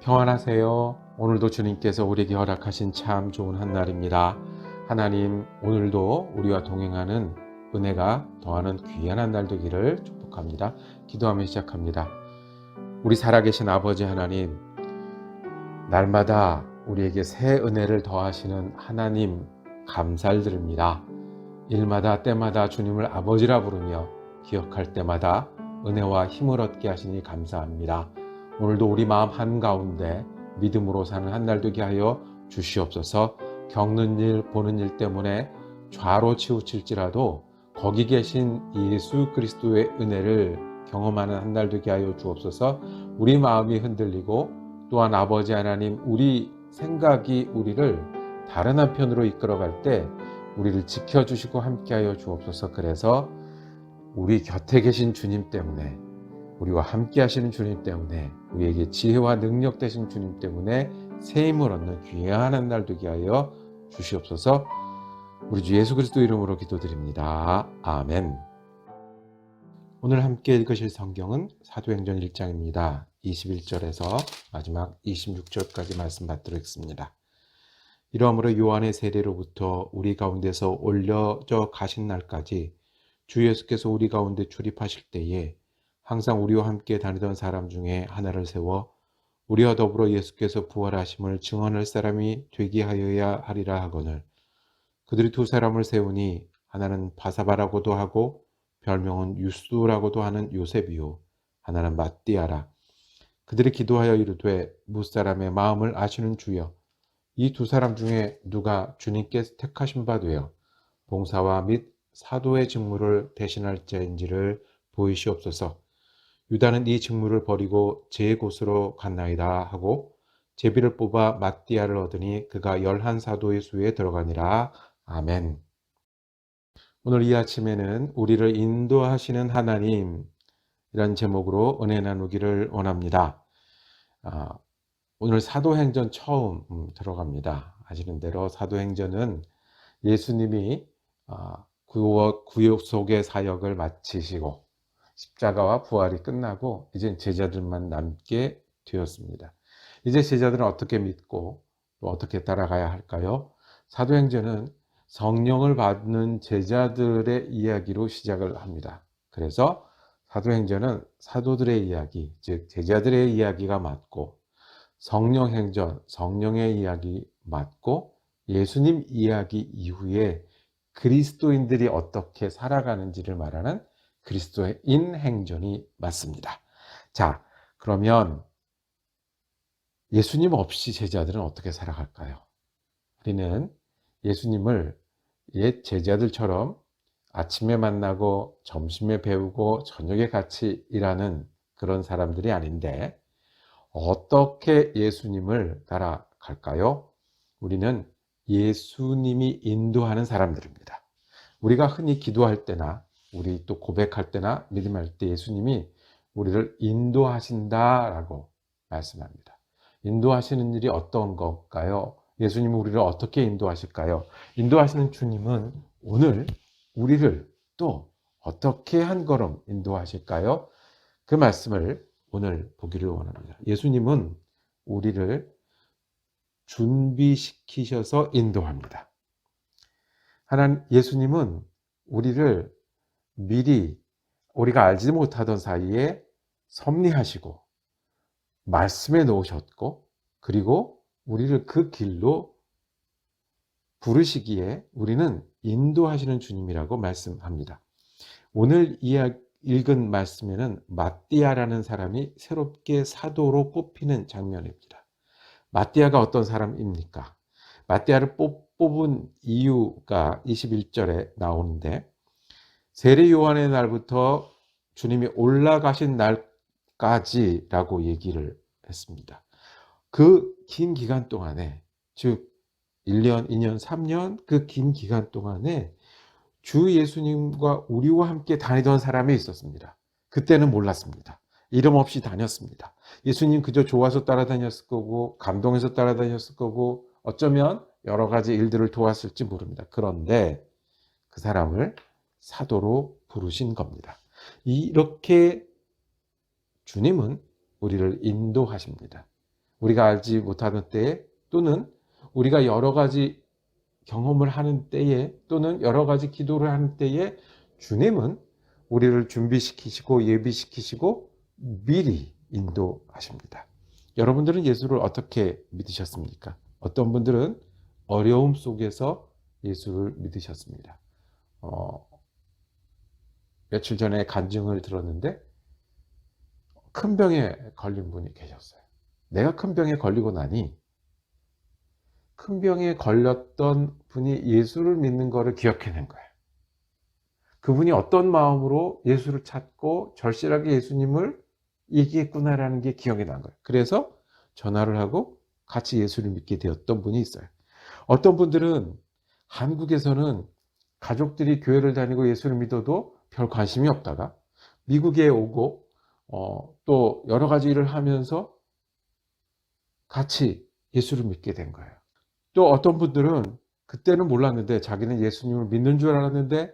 평안하세요. 오늘도 주님께서 우리에게 허락하신 참 좋은 한날입니다. 하나님, 오늘도 우리와 동행하는 은혜가 더하는 귀한 한날 되기를 축복합니다. 기도하며 시작합니다. 우리 살아계신 아버지 하나님, 날마다 우리에게 새 은혜를 더하시는 하나님 감사를 드립니다. 일마다 때마다 주님을 아버지라 부르며 기억할 때마다 은혜와 힘을 얻게 하시니 감사합니다. 오늘도 우리 마음 한가운데 믿음으로 사는 한 날 되게 하여 주시옵소서. 겪는 일 보는 일 때문에 좌로 치우칠지라도 거기 계신 예수 그리스도의 은혜를 경험하는 한 날 되게 하여 주옵소서. 우리 마음이 흔들리고 또한 아버지 하나님, 우리 생각이 우리를 다른 한편으로 이끌어갈 때 우리를 지켜주시고 함께하여 주옵소서. 그래서 우리 곁에 계신 주님 때문에, 우리와 함께 하시는 주님 때문에, 우리에게 지혜와 능력 되신 주님 때문에 새 힘을 얻는 귀한 한 날 되게 하여 주시옵소서. 우리 주 예수 그리스도 이름으로 기도드립니다. 아멘. 오늘 함께 읽으실 성경은 사도행전 1장입니다. 21절에서 마지막 26절까지 말씀 받도록 하겠습니다. 이러므로 요한의 세례로부터 우리 가운데서 올려져 가신 날까지 주 예수께서 우리 가운데 출입하실 때에 항상 우리와 함께 다니던 사람 중에 하나를 세워 우리와 더불어 예수께서 부활하심을 증언할 사람이 되게 하여야 하리라 하거늘, 그들이 두 사람을 세우니 하나는 바사바라고도 하고 별명은 유스라고도 하는 요셉이요, 하나는 mat띠아라. 그들이 기도하여 이르되, 무사람의 마음을 아시는 주여, 이 두 사람 중에 누가 주님께서 택하신 바 되어 봉사와 및 사도의 직무를 대신할 자인지를 보이시옵소서. 유다는 이 직무를 버리고 제 곳으로 갔나이다 하고 제비를 뽑아 mat띠아를 얻으니 그가 11사도의 수에 들어가니라. 아멘. 오늘 이 아침에는 우리를 인도하시는 하나님, 이란 제목으로 은혜 나누기를 원합니다. 오늘 사도행전 처음 들어갑니다. 아시는 대로 사도행전은 예수님이 구속의 사역을 마치시고 십자가와 부활이 끝나고 이제 제자들만 남게 되었습니다. 이제 제자들은 어떻게 믿고 또 어떻게 따라가야 할까요? 사도행전은 성령을 받는 제자들의 이야기로 시작을 합니다. 그래서 사도행전은 사도들의 이야기, 즉 제자들의 이야기가 맞고, 성령행전, 성령의 이야기 맞고, 예수님 이야기 이후에 그리스도인들이 어떻게 살아가는지를 말하는 그리스도인 행전이 맞습니다. 자, 그러면 예수님 없이 제자들은 어떻게 살아갈까요? 우리는 예수님을 옛 제자들처럼 아침에 만나고 점심에 배우고 저녁에 같이 일하는 그런 사람들이 아닌데, 어떻게 예수님을 따라갈까요? 우리는 예수님이 인도하는 사람들입니다. 우리가 흔히 기도할 때나 우리 또 고백할 때나 믿음할 때 예수님이 우리를 인도하신다라고 말씀합니다. 인도하시는 일이 어떤 걸까요? 예수님은 우리를 어떻게 인도하실까요? 인도하시는 주님은 오늘 우리를 또 어떻게 한 걸음 인도하실까요? 그 말씀을 오늘 보기를 원합니다. 예수님은 우리를 준비시키셔서 인도합니다. 하나님, 예수님은 우리를 미리 우리가 알지 못하던 사이에 섭리하시고 말씀에 놓으셨고, 그리고 우리를 그 길로 부르시기에 우리는 인도하시는 주님이라고 말씀합니다. 오늘 읽은 말씀에는 mat띠아라는 사람이 새롭게 사도로 뽑히는 장면입니다. mat띠아가 어떤 사람입니까? mat띠아를 뽑은 이유가 21절에 나오는데, 세례 요한의 날부터 주님이 올라가신 날까지라고 얘기를 했습니다. 그 긴 기간 동안에, 즉 1년, 2년, 3년 그 긴 기간 동안에 주 예수님과 우리와 함께 다니던 사람이 있었습니다. 그때는 몰랐습니다. 이름 없이 다녔습니다. 예수님 그저 좋아서 따라다녔을 거고, 감동해서 따라다녔을 거고, 어쩌면 여러 가지 일들을 도왔을지 모릅니다. 그런데 그 사람을 사도로 부르신 겁니다. 이렇게 주님은 우리를 인도하십니다. 우리가 알지 못하는 때에 또는 우리가 여러 가지 경험을 하는 때에 또는 여러 가지 기도를 하는 때에 주님은 우리를 준비시키시고 예비시키시고 미리 인도하십니다. 여러분들은 예수를 어떻게 믿으셨습니까? 어떤 분들은 어려움 속에서 예수를 믿으셨습니다. 며칠 전에 간증을 들었는데 큰 병에 걸린 분이 계셨어요. 내가 큰 병에 걸리고 나니 큰 병에 걸렸던 분이 예수를 믿는 것을 기억해낸 거예요. 그분이 어떤 마음으로 예수를 찾고 절실하게 예수님을 얘기했구나라는 게 기억이 난 거예요. 그래서 전화를 하고 같이 예수를 믿게 되었던 분이 있어요. 어떤 분들은 한국에서는 가족들이 교회를 다니고 예수를 믿어도 별 관심이 없다가 미국에 오고 또 여러 가지 일을 하면서 같이 예수를 믿게 된 거예요. 또 어떤 분들은 그때는 몰랐는데 자기는 예수님을 믿는 줄 알았는데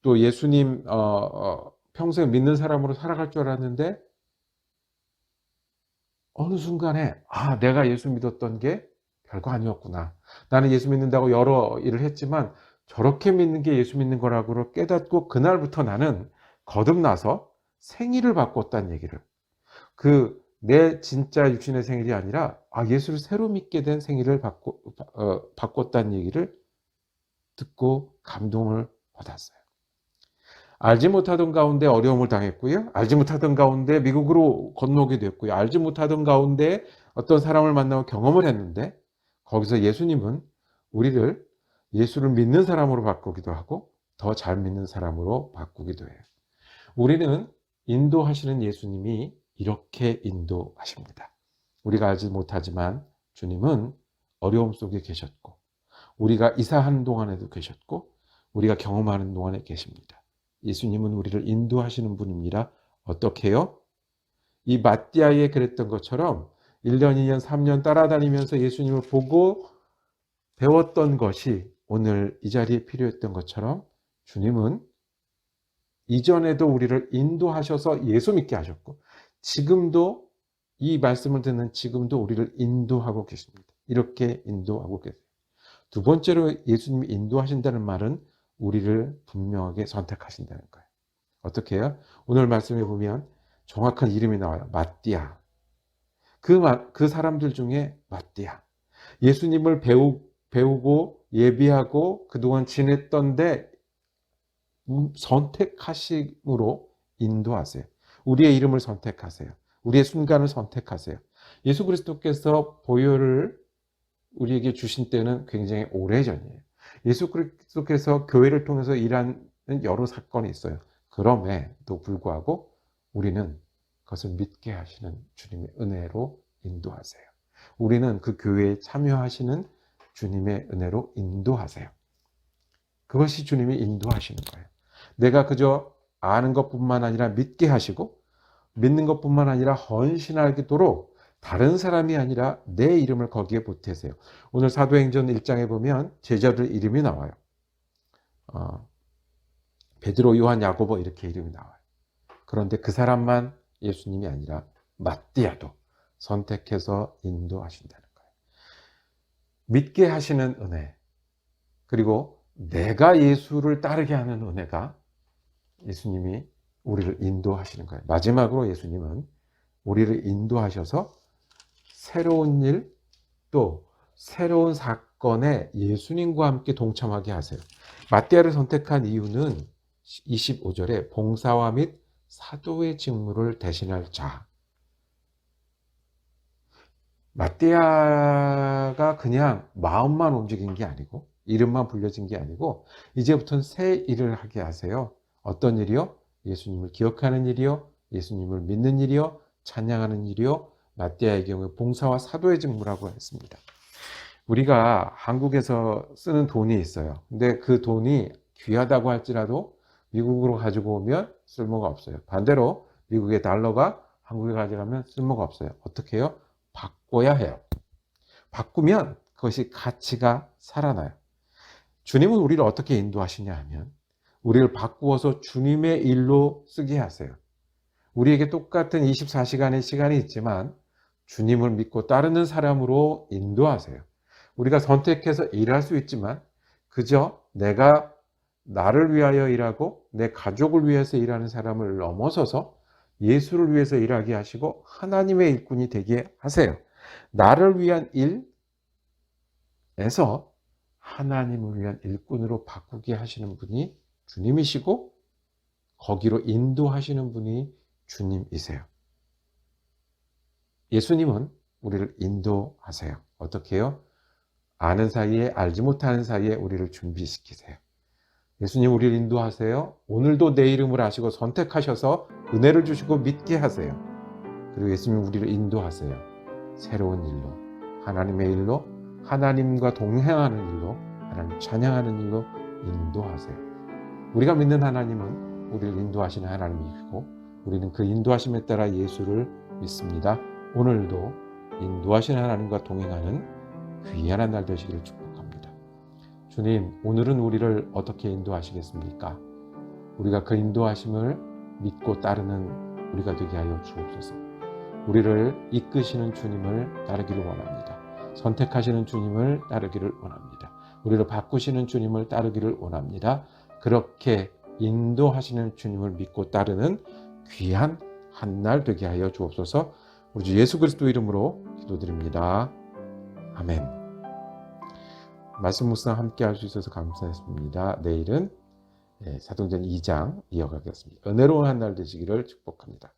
또 예수님 평생 믿는 사람으로 살아갈 줄 알았는데 어느 순간에 내가 예수 믿었던 게 별거 아니었구나. 나는 예수 믿는다고 여러 일을 했지만 저렇게 믿는 게 예수 믿는 거라고 깨닫고 그날부터 나는 거듭나서 생일을 바꿨다는 얘기를, 내 진짜 육신의 생일이 아니라 예수를 새로 믿게 된 생일을 바꿨다는 얘기를 듣고 감동을 받았어요. 알지 못하던 가운데 어려움을 당했고요. 알지 못하던 가운데 미국으로 건너게 됐고요. 알지 못하던 가운데 어떤 사람을 만나고 경험을 했는데 거기서 예수님은 우리를 예수를 믿는 사람으로 바꾸기도 하고 더 잘 믿는 사람으로 바꾸기도 해요. 우리는 인도하시는 예수님이 이렇게 인도하십니다. 우리가 알지 못하지만 주님은 어려움 속에 계셨고 우리가 이사하는 동안에도 계셨고 우리가 경험하는 동안에 계십니다. 예수님은 우리를 인도하시는 분입니다. 어떻게 해요? 이 마띠아에 그랬던 것처럼 1년, 2년, 3년 따라다니면서 예수님을 보고 배웠던 것이 오늘 이 자리에 필요했던 것처럼 주님은 이전에도 우리를 인도하셔서 예수 믿게 하셨고 지금도 이 말씀을 듣는 지금도 우리를 인도하고 계십니다. 이렇게 인도하고 계세요. 두 번째로 예수님이 인도하신다는 말은 우리를 분명하게 선택하신다는 거예요. 어떻게 해요? 오늘 말씀에 보면 정확한 이름이 나와요. 마띠아. 그 사람들 중에 마띠아. 예수님을 배우고 예비하고 그동안 지냈던데 선택하심으로 인도하세요. 우리의 이름을 선택하세요. 우리의 순간을 선택하세요. 예수 그리스도께서 보혈을 우리에게 주신 때는 굉장히 오래전이에요. 예수 그리스도께서 교회를 통해서 일하는 여러 사건이 있어요. 그럼에도 불구하고 우리는 그것을 믿게 하시는 주님의 은혜로 인도하세요. 우리는 그 교회에 참여하시는 주님의 은혜로 인도하세요. 그것이 주님이 인도하시는 거예요. 내가 그저 아는 것뿐만 아니라 믿게 하시고 믿는 것뿐만 아니라 헌신하도록 다른 사람이 아니라 내 이름을 거기에 보태세요. 오늘 사도행전 1장에 보면 제자들 이름이 나와요. 베드로, 요한, 야고보 이렇게 이름이 나와요. 그런데 그 사람만 예수님이 아니라 마띠아도 선택해서 인도하신다는 거예요. 믿게 하시는 은혜, 그리고 내가 예수를 따르게 하는 은혜가 예수님이 우리를 인도하시는 거예요. 마지막으로 예수님은 우리를 인도하셔서 새로운 일, 또 새로운 사건에 예수님과 함께 동참하게 하세요. 마띠아를 선택한 이유는 25절에 봉사와 및 사도의 직무를 대신할 자. 마띠아가 그냥 마음만 움직인 게 아니고 이름만 불려진 게 아니고 이제부터는 새 일을 하게 하세요. 어떤 일이요? 예수님을 기억하는 일이요, 예수님을 믿는 일이요, 찬양하는 일이요, 마띠아의 경우에 봉사와 사도의 직무라고 했습니다. 우리가 한국에서 쓰는 돈이 있어요. 근데 그 돈이 귀하다고 할지라도 미국으로 가지고 오면 쓸모가 없어요. 반대로 미국의 달러가 한국에 가져가면 쓸모가 없어요. 어떻게 해요? 바꿔야 해요. 바꾸면 그것이 가치가 살아나요. 주님은 우리를 어떻게 인도하시냐 하면 우리를 바꾸어서 주님의 일로 쓰게 하세요. 우리에게 똑같은 24시간의 시간이 있지만 주님을 믿고 따르는 사람으로 인도하세요. 우리가 선택해서 일할 수 있지만 그저 내가 나를 위하여 일하고 내 가족을 위해서 일하는 사람을 넘어서서 예수를 위해서 일하게 하시고 하나님의 일꾼이 되게 하세요. 나를 위한 일에서 하나님을 위한 일꾼으로 바꾸게 하시는 분이 주님이시고 거기로 인도하시는 분이 주님이세요. 예수님은 우리를 인도하세요. 어떻게 해요? 아는 사이에 알지 못하는 사이에 우리를 준비시키세요. 예수님 우리를 인도하세요. 오늘도 내 이름을 아시고 선택하셔서 은혜를 주시고 믿게 하세요. 그리고 예수님 우리를 인도하세요. 새로운 일로, 하나님의 일로, 하나님과 동행하는 일로, 하나님 찬양하는 일로 인도하세요. 우리가 믿는 하나님은 우리를 인도하시는 하나님이시고 우리는 그 인도하심에 따라 예수를 믿습니다. 오늘도 인도하시는 하나님과 동행하는 귀한 한 날 되시기를 축복합니다. 주님, 오늘은 우리를 어떻게 인도하시겠습니까? 우리가 그 인도하심을 믿고 따르는 우리가 되게 하여 주옵소서. 우리를 이끄시는 주님을 따르기를 원합니다. 선택하시는 주님을 따르기를 원합니다. 우리를 바꾸시는 주님을 따르기를 원합니다. 그렇게 인도하시는 주님을 믿고 따르는 귀한 한 날 되게 하여 주옵소서. 우리 주 예수 그리스도 이름으로 기도드립니다. 아멘. 말씀 묵상 함께 할 수 있어서 감사했습니다. 내일은 사도행전 2장 이어가겠습니다. 은혜로운 한 날 되시기를 축복합니다.